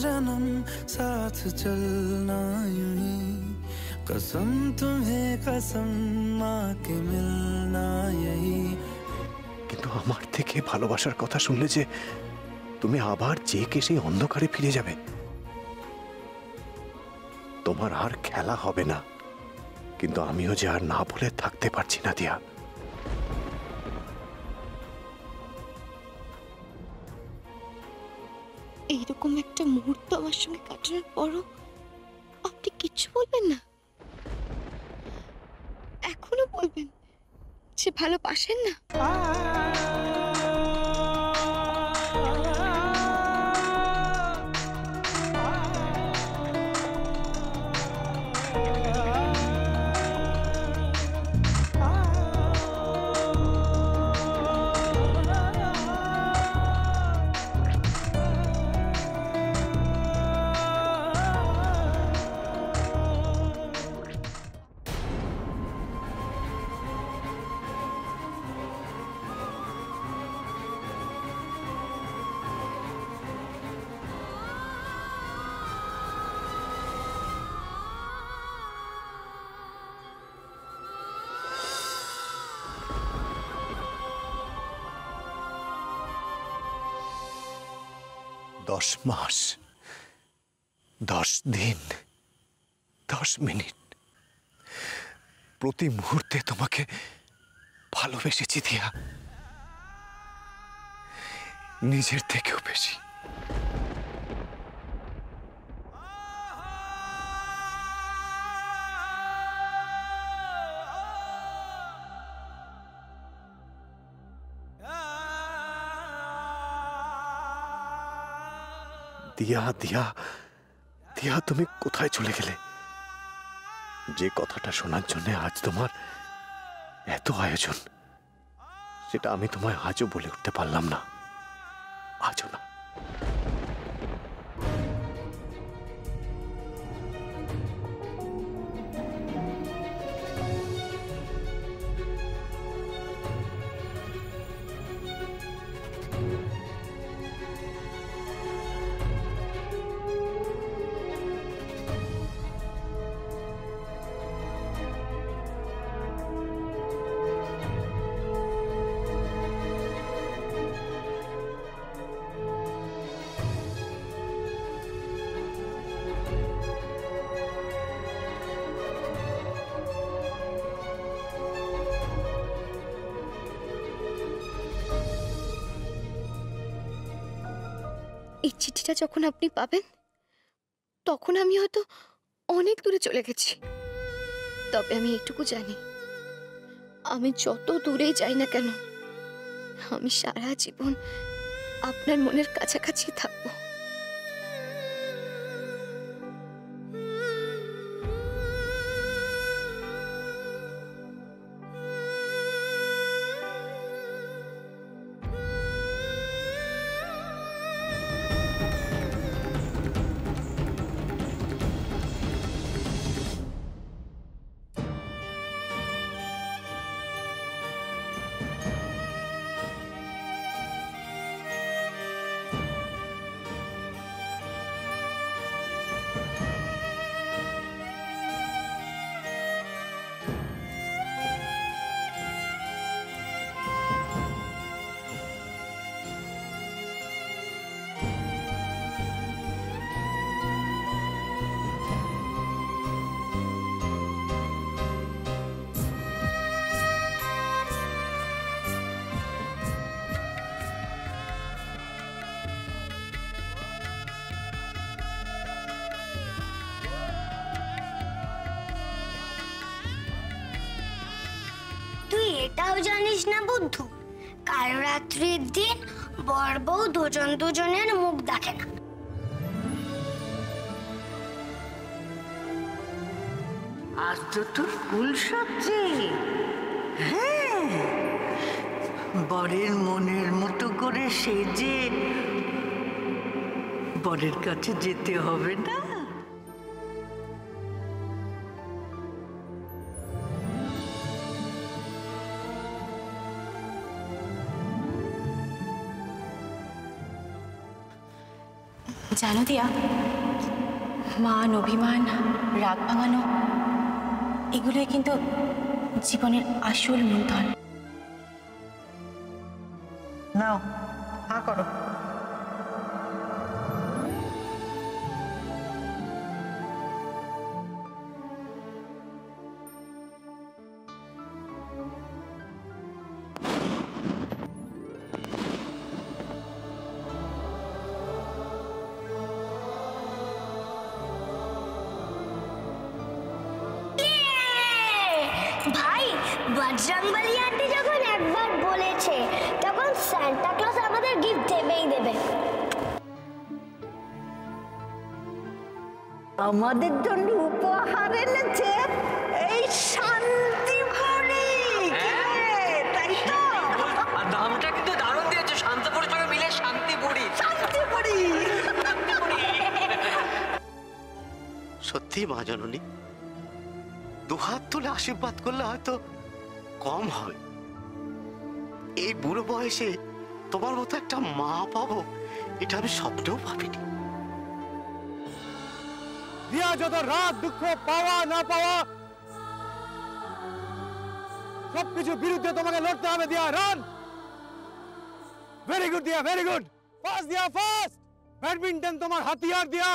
जन्म साथ चलना यूं ही, कसम तुम्हें कसम माँ के मिलना यही। কিন্তু আমার থেকে ভালোবাসার কথা শুনলে যে তুমি আবার চেকে সেই অন্ধকারে ফিরে যাবে, তোমার আর খেলা হবে না। কিন্তু আমিও যে আর না বলে থাকতে পারছি না দিয়া। এইরকম একটা মুহূর্ত আমার সঙ্গে কাটানোর পরও আপনি কিচ্ছু বলবেন না? এখনো বলবেন যে ভালোবাসেন না? দশ মাস, 10 দিন, 10 মিনিট প্রতি মুহূর্তে তোমাকে ভালোবেসেছি দিয়া, নিজের থেকেও বেশি। দিয়া দিয়া দিয়া, তুমি কোথায় চলে গেলে? যে কথাটা শোনার জন্য আজ তোমার এত আয়োজন, সেটা আমি তোমায় আজও বলে উঠতে পারলাম না, আজও না। এই চিঠিটা যখন আপনি পাবেন তখন আমি হয়তো অনেক দূরে চলে গেছি। তবে আমি এইটুকু জানি, আমি যত দূরেই যাই না কেন, আমি সারা জীবন আপনার মনের কাছাকাছি থাকবো। এটাও জানিস না বুদ্ধু, কাল রাত্রির দিন বর বউ দুজন দুজনের মুখ দেখে না। আজ তো তোর ফুল সবজি। হ্যাঁ, বরের মনের মতো করে সেজে বরের কাছে যেতে হবে না? জানো দিয়া, মান, অভিমান, রাগ ভাঙানো এগুলোই কিন্তু জীবনের আসল মূলধন। নাও হা করো। ভাই, বজরংবলী আন্টি যখন একবার বলেছে তখন সান্টা ক্লজ আমাদের গিফট দেবেই দেবে। আমাদের জন্য উপহার এনেছে এই শান্তি বড়ি, তাই তো? আর নামটা কিন্তু দারুণ দিয়েছে, শান্তপুরের সঙ্গে মিলে শান্তি বড়ি। শান্তি বড়ি। সত্যি মা জননী, দুহাত তুলে আশীর্বাদ করলে হয়তো কম হবে। এই বুড়ো বয়সে তোমার মতো একটা মা পাবো, এটা আমি স্বপ্নেও ভাবিনি। দিয়া যত রাগ দুঃখ পাওয়া না পাওয়া সবকিছু বিরুদ্ধে তোমাকে লড়তে হবে। দিয়া রান। ভেরি গুড দিয়া, ভেরি গুড। ফাস্ট দিয়া, ফাস্ট। ব্যাডমিন্টন তোমার হাতিয়ার দিয়া,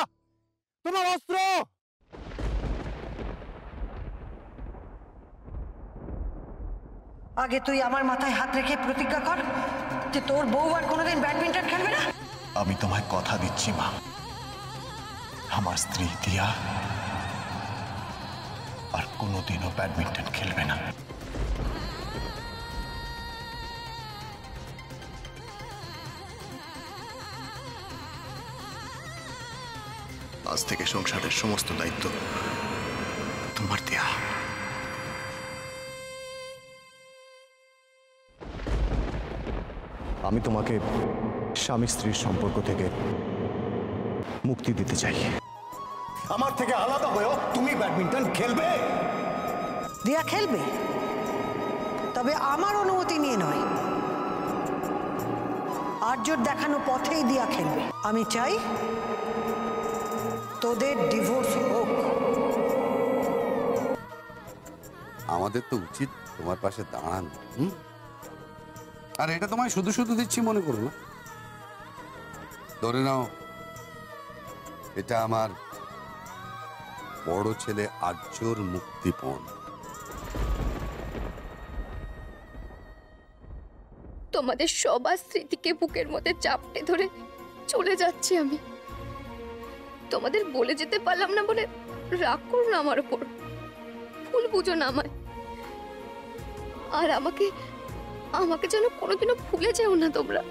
তোমার অস্ত্র। আগে তুই আমার মাথায় হাত রেখে প্রতিজ্ঞা কর যে তোর বউ আর কোনোদিন ব্যাডমিন্টন খেলবে না। আমি তোমায় কথা দিচ্ছি মা, আমার স্ত্রী দিয়া আর কোনোদিনও ব্যাডমিন্টন খেলবে না। আজ থেকে সংসারের সমস্ত দায়িত্ব তোমার দিয়া। আমি তোমাকে স্বামী স্ত্রীর সম্পর্ক থেকে মুক্তি দিতে চাই। আমার থেকে আলাদা হয়েও তুমি ব্যাডমিন্টন খেলবে? দিয়া খেলবে, তবে আমার অনুমতি নিয়ে নয়। আর্যর দেখানো পথেই দিয়া খেলবে। আমি চাই তোদের ডিভোর্স হোক। আমাদের তো উচিত তোমার পাশে দাঁড়ানো। আর এটা তোমায় শুধু শুধু দিচ্ছি মনে করো না। ধরে নাও এটা আমার বড় ছেলে আর্যর মুক্তিপণ। তোমাদের সবার স্মৃতিকে বুকের মধ্যে চাপটে ধরে চলে যাচ্ছি আমি। তোমাদের বলে যেতে পারলাম না বলে রাগ করো না আমার উপর, ভুল বুঝো না আমায়। আর আমাকে যেন কোনোদিনও ভুলে যেও না তোমরা।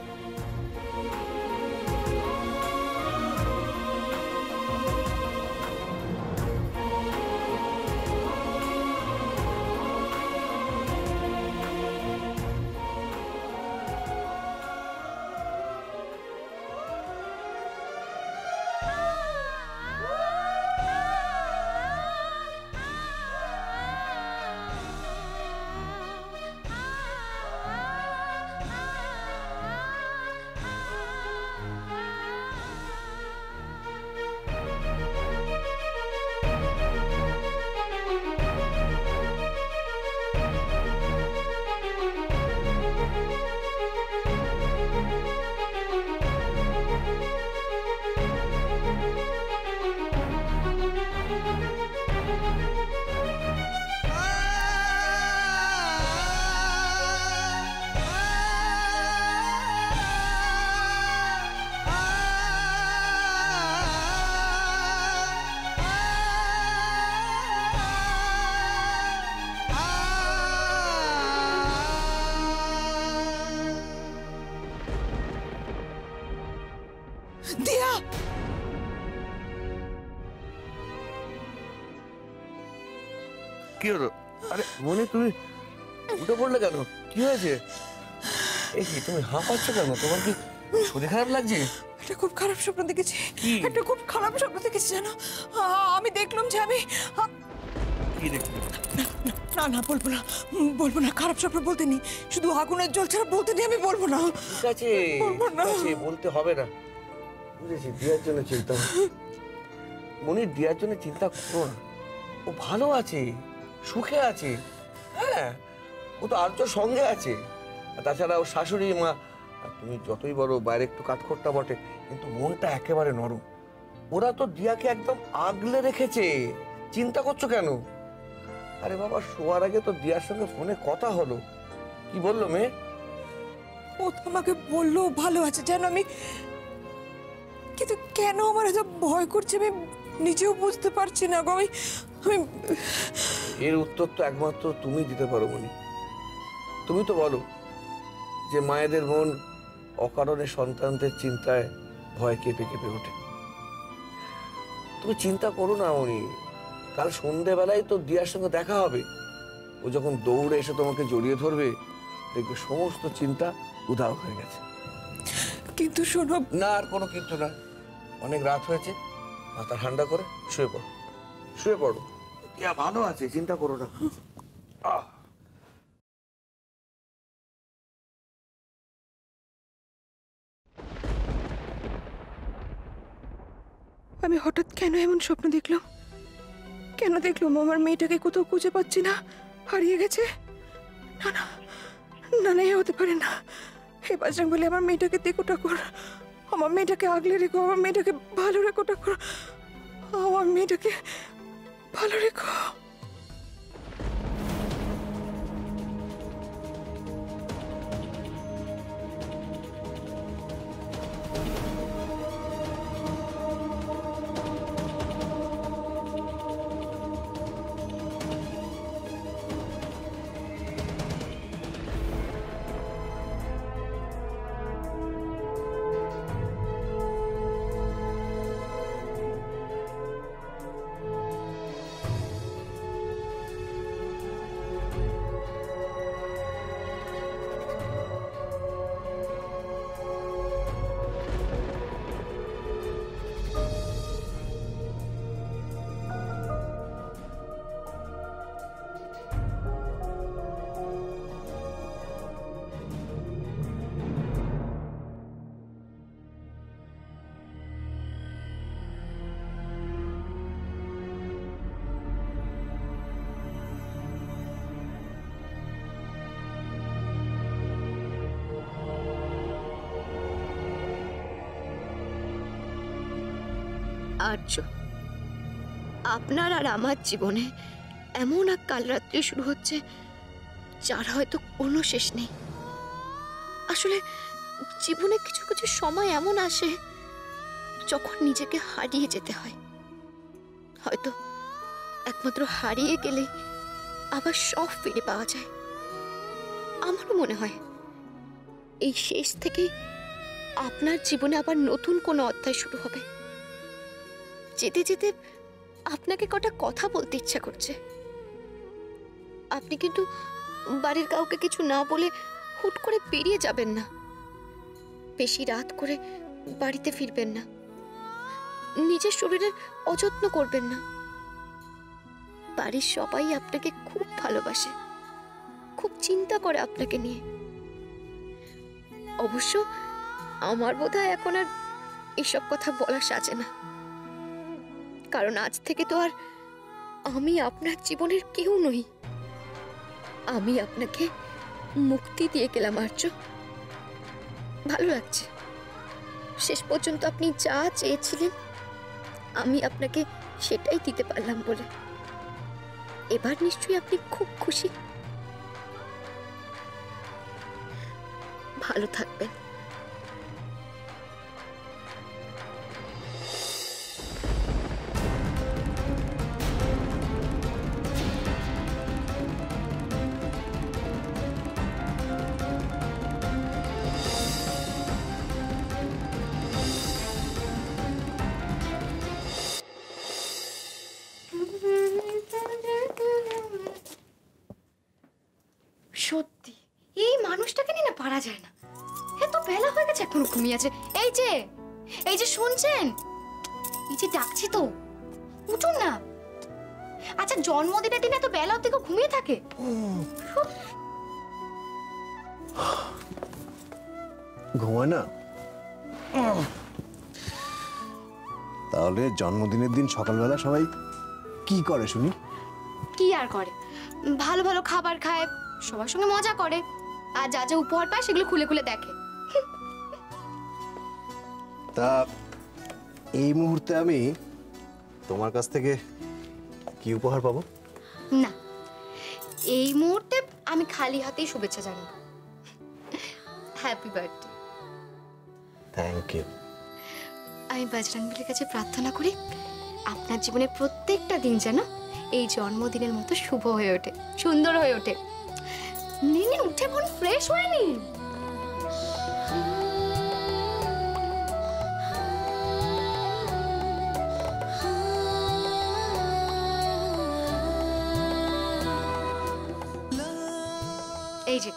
দিয়া, কি হলো? আরে মনে তুমি উঠে পড়লে কেন? কি হয়েছে? এই কি তুমি হাঁপাচ্ছ কেন? তোমার কি শরীর খারাপ লাগছে? একটা খুব খারাপ স্বপ্ন দেখেছি। একটা খুব খারাপ স্বপ্ন দেখেছি জানো। আমি দেখলাম যে আমি কি দেখলি? না না বলবো না, বলবো না। খারাপ স্বপ্ন বলতে নেই, শুধু আগুনের জল ছাড়া বলতে নেই। আমি বলবো না। ঠিক আছে, বলবো না। ঠিক আছে, বলতে হবে না। বুঝেছি, দিয়ার জন্য চিন্তা মনি, দিয়ার জন্য চিন্তা করো না, ও ভালো আছে, সুখে আছে। হ্যাঁ, ও তো আর্যর সঙ্গে আছে। আর তাছাড়া ও শাশুড়ি মা, তুমি যতই বড় বাইরে একটু কাঠখোট্টা বটে, কিন্তু মনটা একেবারে নরম। ওরা তো দিয়াকে একদম আগলে রেখেছে, চিন্তা করছো কেন? আরে বাবা, শোয়ার আগে তো দিয়ার সঙ্গে ফোনে কথা হলো, কি বললো মেয়ে? ও তো আমাকে বললো ভালো আছে জানো, আমি কিন্তু কেন আমার এত ভয় করছে আমি নিজেও বুঝতে পারছি না গো। আমি এর উত্তর তো একমাত্র তুমি দিতে পারো মনি। তুমি তো বলো যে মায়েদের মন অকারণে সন্তানদের চিন্তায় ভয় কেঁপে কেঁপে ওঠে। তুমি চিন্তা করো না মনি, কাল সন্ধ্যেবেলায় তো দিয়ার সঙ্গে দেখা হবে। ও যখন দৌড়ে এসে তোমাকে জড়িয়ে ধরবে, দেখবে সমস্ত চিন্তা উধাও হয়ে গেছে। কিন্তু শোনো না, আর কোনো কিন্তু না, অনেক রাত হয়েছে, মাথা ঠান্ডা করে শুয়ে পড়ো, শুয়ে পড়ো। দিয়া ভালো আছে, চিন্তা করো না। আমি হঠাৎ কেন এমন স্বপ্ন দেখলাম? কেন দেখলাম আমার মেয়েটাকে কোথাও খুঁজে পাচ্ছি না, হারিয়ে গেছে? না না না না, এ হতে পারে না। হে বাজরং বলে, আমার মেয়েটাকে দেখো ঠাকুর, আমার মেয়েটাকে আগলে রেখো, আমার মেয়েটাকে ভালো রেখো ঠাকুর, আমার মেয়েটাকে ভালো রেখো। আর্য, আপনার আর আমার জীবনে এমন এক কাল রাত্রি শুরু হচ্ছে যার হয়তো কোনো শেষ নেই। আসলে জীবনে কিছু কিছু সময় এমন আসে যখন নিজেকে হারিয়ে যেতে হয়। হয়তো একমাত্র হারিয়ে গেলে আবার সব ফিরে পাওয়া যায়। আমারও মনে হয় এই শেষ থেকে আপনার জীবনে আবার নতুন কোনো অধ্যায় শুরু হবে। যেতে যেতে আপনাকে কটা কথা বলতে ইচ্ছা করছে। আপনি কিন্তু বাড়ির কাউকে কিছু না বলে হুট করে বেরিয়ে যাবেন না। বেশি রাত করে বাড়িতে ফিরবেন না। নিজের শরীরের অযত্ন করবেন না। বাড়ির সবাই আপনাকে খুব ভালোবাসে, খুব চিন্তা করে আপনাকে নিয়ে। অবশ্য আমার বোধহয় এখন আর এসব কথা বলা সাজে না, কারণ আজ থেকে তো আর আমি আপনার জীবনের কেউ নই। আমি আপনাকে মুক্তি দিয়ে গেলাম আর্য। ভালো লাগছে, শেষ পর্যন্ত আপনি যা চেয়েছিলেন আমি আপনাকে সেটাই দিতে পারলাম বলে। এবার নিশ্চয়ই আপনি খুব খুশি। ভালো থাকবেন। সত্যি এই মানুষটাকে নিয়ে না পারা যায় না। এত বেলা হয়ে গেছে এখনো ঘুমিয়ে আছে। এই যে শুনছেন, এই যে ডাকছি তো, উঠুন না। আচ্ছা, জন্মদিনের দিনে এত বেলা অবধি ঘুমিয়ে থাকে? ঘুমায় না? তাহলে জন্মদিনের দিন সকালবেলা সবাই কি করে শুনি? কি আর করে, ভালো ভালো খাবার খায়, সবার সঙ্গে মজা করে, আর যা যা উপহার পায় সেগুলো খুলে খুলে দেখে। তা এই মুহূর্তে আমি তোমার কাছ থেকে কি উপহার পাবো? না, এই মুহূর্তে আমি খালি হাতেই শুভেচ্ছা জানাই। Happy birthday. Thank you. আমি বজরংবলীর কাছে প্রার্থনা করি আপনার জীবনে প্রত্যেকটা দিন যেন এই জন্মদিনের মতো শুভ হয়ে ওঠে, সুন্দর হয়ে ওঠে। নিন উঠে পড়ুন, ফ্রেশ হয়ে নিন। এই যে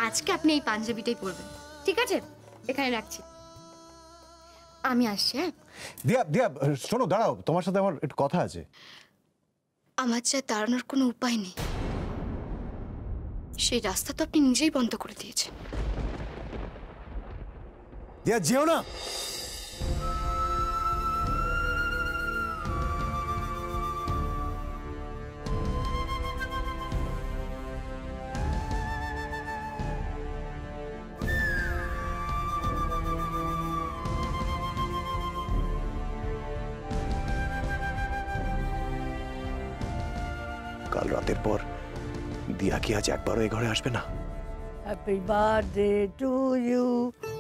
আজকে আপনি এই পাঞ্জাবিটাই পরবেন, ঠিক আছে? এখানে রাখছি, আমি আসছি। হ্যাঁ দিয়া, দিয়া শোনো, দাঁড়াও, তোমার সাথে আমার একটু কথা আছে। আমার যা দাঁড়ানোর কোনো উপায় নেই, সেই রাস্তা তো আপনি নিজেই বন্ধ করে দিয়েছেন। দিয়া যেও না। কাল রাতের পর দিয়া কি আজ একবারও এই ঘরে আসবে না? Happy birthday to you,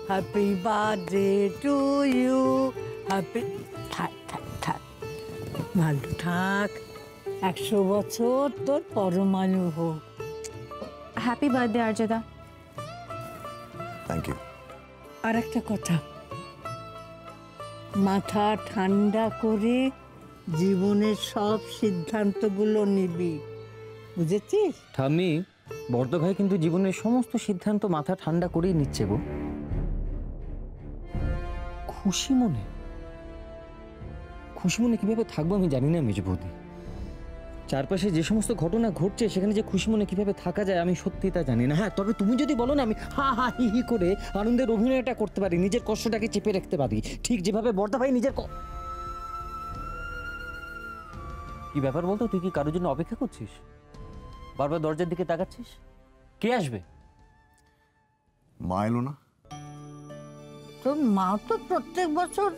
happy birthday to you, happy. থাক থাক থাক, ভালো থাক, 100 বছর তোর পরমায়ু হোক। হ্যাপি বার্থডে আর্যদা। Thank you. আর একটা কথা, মাথা ঠান্ডা করে জীবনের সব সিদ্ধান্তগুলো নিবি, বুঝেছিস? ঠাম্মি, বর্দ ভাই কিন্তু জীবনের সমস্ত সিদ্ধান্ত মাথা ঠান্ডা করেই নিচ্ছে গো। খুশি মনে কিভাবে থাকবো আমি জানি না মেজ বৌদি। চারপাশে যে সমস্ত ঘটনা ঘটছে সেখানে যে খুশি মনে কিভাবে থাকা যায় আমি সত্যি তা জানি না। হ্যাঁ, তবে তুমি যদি বলো না, আমি হা হা হি হি করে আনন্দের অভিনয়টা করতে পারি, নিজের কষ্টটাকে চেপে রাখতে পারি, ঠিক যেভাবে বর্দা ভাই নিজের। কি ব্যাপার বলতো, তুই কি কারোর জন্য অপেক্ষা করছিস? বারবার দরজার দিকে তাকাচ্ছিস, কে আসবে? মা এলো না? তোর মা তো প্রত্যেক বছর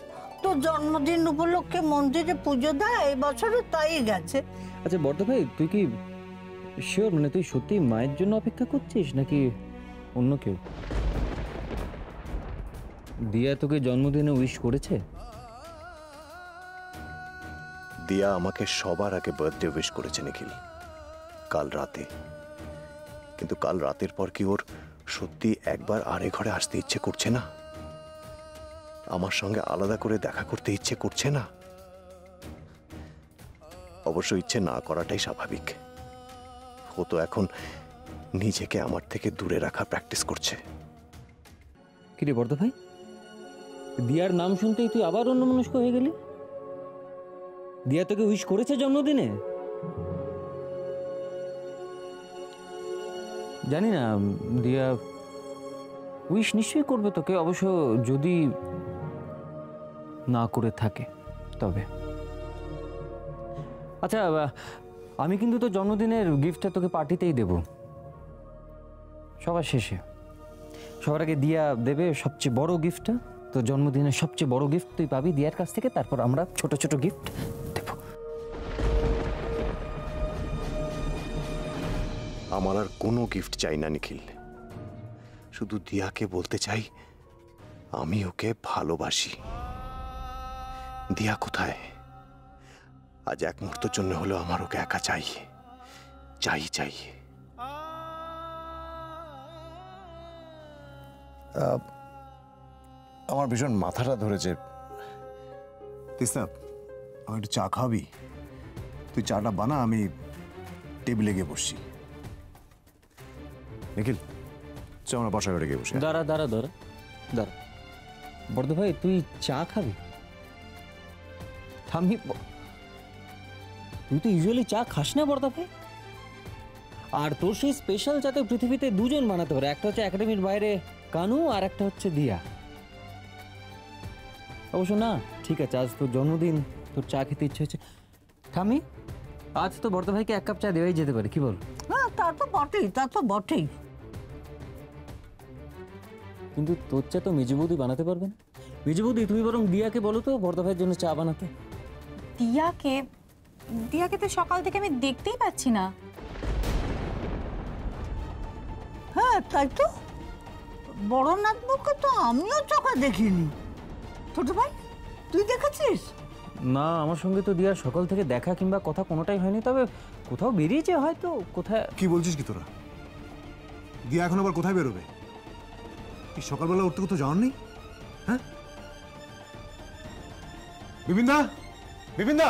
তোর জন্মদিন উপলক্ষে মন্দিরে পুজো দেয়, এই বছরও তাই গেছে। আচ্ছা বর্দা ভাই, তুই কি শিওর, মানে তুই সত্যি মায়ের জন্য অপেক্ষা করছিস নাকি অন্য কেউ? দিয়া তোকে জন্মদিনে উইশ করেছে? দিয়া আমাকে সবার আগে বার্থডে উইশ করেছে নিখিল, কাল রাতে। কিন্তু কাল রাতের পর কি ওর সত্যি একবার আরে ঘরে আসতে ইচ্ছে করছে না? আমার সঙ্গে আলাদা করে দেখা করতে ইচ্ছে করছে না? অবশ্য ইচ্ছে না করাটাই স্বাভাবিক। ও তো এখন নিজেকে আমার থেকে দূরে রাখা প্র্যাকটিস করছে। কি রে বর্দা ভাই, দিয়ার নাম শুনতেই তুই আবার অন্যমনস্ক হয়ে গেলি? দিয়া তোকে উইশ করেছে জন্মদিনে? জানি না, দিয়া উইশ নিশ্চয়ই করবে তোকে, অবশ্য যদি না করে থাকে তবে। আচ্ছা, আমি কিন্তু তোর জন্মদিনের গিফটটা তোকে পার্টিতেই দেব, সবার শেষে। সবার আগে দিয়া দেবে সবচেয়ে বড় গিফটটা, তোর জন্মদিনের সবচেয়ে বড় গিফট তুই পাবি দিয়ার কাছ থেকে, তারপর আমরা ছোট ছোট গিফট দেব। আমার আর কোনো গিফট চাই না নিখিল, শুধু দিয়াকে বলতে চাই আমি ওকে ভালোবাসি। দিয়া কোথায়? আজ এক মুহূর্তের জন্য হলো আমার ওকে একা চাই, চাই চাই। আমার ভীষণ মাথাটা ধরেছে। তিস্তা, আমার একটু চা খাবি? তুই চাটা বানা, আমি টেবিলে গিয়ে বসছি। নিখিল, চ আমরা বসা ঘরে গিয়ে বসি। দাঁড়া দাঁড়া দাঁড়া দাঁড়া, বর্দা ভাই তুই চা খাবি? থামি, তুই তো ইউজুয়ালি চা খাস না বর্দা ভাই। আর তোর সেই স্পেশাল চাতে পৃথিবীতে দুজন বানাতে পারে, একটা হচ্ছে একাডেমির বাইরে কানু, আর একটা হচ্ছে দিয়া। অবশ্য না, ঠিক আছে, আজ তোর জন্মদিন, তোর চা খেতে ইচ্ছে হচ্ছে। ঠামি, আজ তো বর্দা ভাইকে 1 কাপ চা দেওয়াই যেতে পারে, কি বল? হ্যাঁ, তা তো বটেই, তা তো বটেই। কিন্তু তোর চা তো মেজো বৌদি বানাতে পারবে না। মেজো বৌদি, তুমি বরং দিয়াকে বলো তো বর্দা ভাইয়ের জন্য চা বানাতে। দিয়াকে তো সকাল থেকে আমি দেখতেই পাচ্ছি না। হ্যাঁ, তাই তো। বড় নাতবুকে তো আমিও চোখে দেখিনি। ছোট ভাই, তুই দেখেছিস? না, আমার সঙ্গে তো দিয়ার সকাল থেকে দেখা কিংবা কথা কোনোটাই হয়নি, তবে কোথাও বেরিয়েছে হয়তো। কোথায়? কি বলছিস কি তোরা? দিয়া এখন আবার কোথায় বেরোবে? এই সকালবেলা উঠতে কোথাও যাওয়ার নেই? হ্যাঁ, বিপিন দা, বিপিন দা।